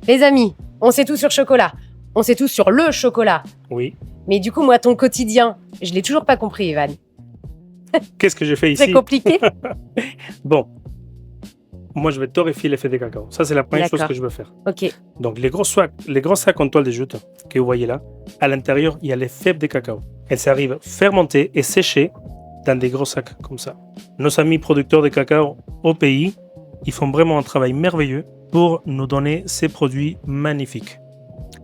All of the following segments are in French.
Les amis, on sait tout sur chocolat. On sait tout sur le chocolat. Oui. Mais du coup, moi, ton quotidien, je l'ai toujours pas compris, Ivan. Qu'est-ce que j'ai fait ici? C'est compliqué. Bon. Moi, je vais torréfier les fèves de cacao. Ça, c'est la première chose D'accord. que je veux faire. Ok. Donc, les gros sacs en toile de jute que vous voyez là, à l'intérieur, il y a les fèves de cacao. Elles arrivent fermentées et séchées dans des gros sacs comme ça. Nos amis producteurs de cacao au pays, ils font vraiment un travail merveilleux pour nous donner ces produits magnifiques.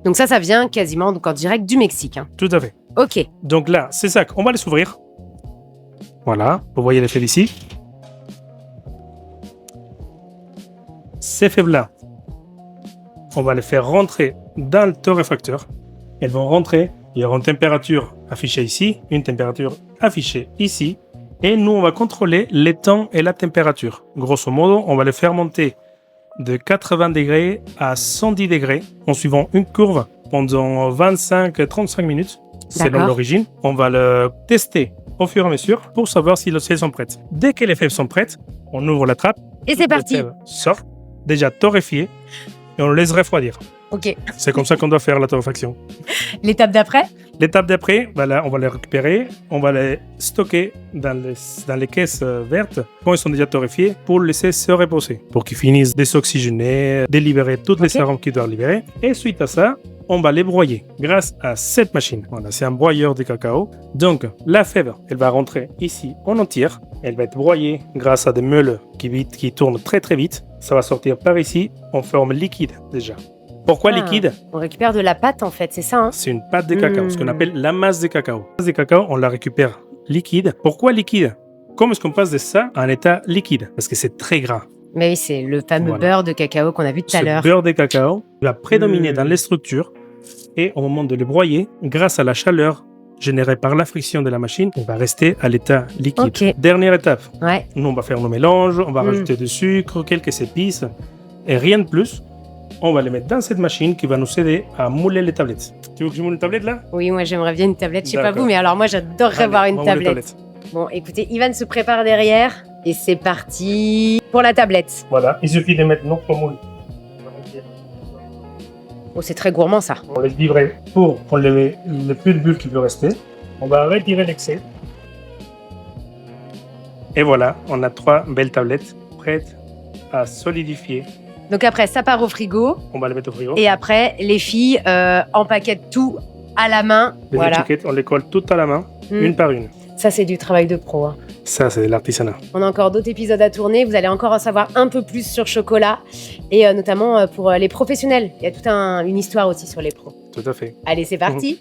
Donc ça vient quasiment donc en direct du Mexique. Hein. Tout à fait. Ok. Donc là, ces sacs, on va les ouvrir. Voilà, vous voyez les fèves ici. Ces fèves-là, on va les faire rentrer dans le torréfacteur. Elles vont rentrer, il y aura une température affichée ici, une température affichée ici. Et nous, on va contrôler les temps et la température. Grosso modo, on va les faire monter de 80 degrés à 110 degrés en suivant une courbe pendant 25-35 minutes. Selon D'accord. l'origine, on va le tester au fur et à mesure pour savoir si les fèves sont prêtes. Dès que les fèves sont prêtes, on ouvre la trappe. Et c'est parti. Les fèves sortent, déjà torréfiées, et on le laisse refroidir. Ok. C'est comme ça qu'on doit faire la torréfaction. L'étape d'après? L'étape d'après, voilà, on va les récupérer, on va les stocker dans les caisses vertes quand ils sont déjà torréfiés pour les laisser se reposer, pour qu'ils finissent de s'oxygéner, de libérer toutes les arômes qu'ils doivent libérer. Et suite à ça, on va les broyer grâce à cette machine. Voilà, c'est un broyeur de cacao. Donc, la fève, elle va rentrer ici en entière. Elle va être broyée grâce à des meules qui tournent très très vite. Ça va sortir par ici en forme liquide déjà. Pourquoi liquide? On récupère de la pâte en fait, c'est ça. Hein. C'est une pâte de cacao, ce qu'on appelle la masse de cacao. La masse de cacao, on la récupère liquide. Pourquoi liquide? Comment est-ce qu'on passe de ça à un état liquide? Parce que c'est très gras. Mais oui, c'est le fameux Voilà. beurre de cacao qu'on a vu tout à l'heure. Ce beurre de cacao va prédominer dans les structures et au moment de le broyer, grâce à la chaleur générée par la friction de la machine, on va rester à l'état liquide. Ok. Dernière étape, Ouais. nous on va faire nos mélanges, on va rajouter du sucre, quelques épices et rien de plus. On va les mettre dans cette machine qui va nous aider à mouler les tablettes. Tu veux que je moule une tablette là? Oui, moi j'aimerais bien une tablette. Je sais pas D'accord. vous, mais alors moi j'adorerais Allez, voir on une va mouler les tablette. Bon, écoutez, Ivan se prépare derrière et c'est parti pour la tablette. Voilà, il suffit de mettre notre moule. Oh, c'est très gourmand ça. On laisse vibrer pour enlever le peu de bulles qui peut rester. On va retirer l'excès. Et voilà, on a 3 belles tablettes prêtes à solidifier. Donc après, ça part au frigo On va les mettre au frigo. et après, les filles empaquettent tout à la main. Les Voilà. étiquettes, on les colle toutes à la main, Mm. une par une. Ça, c'est du travail de pro. Hein. Ça, c'est de l'artisanat. On a encore d'autres épisodes à tourner. Vous allez encore en savoir un peu plus sur chocolat et notamment pour les professionnels. Il y a toute une histoire aussi sur les pros. Tout à fait. Allez, c'est parti.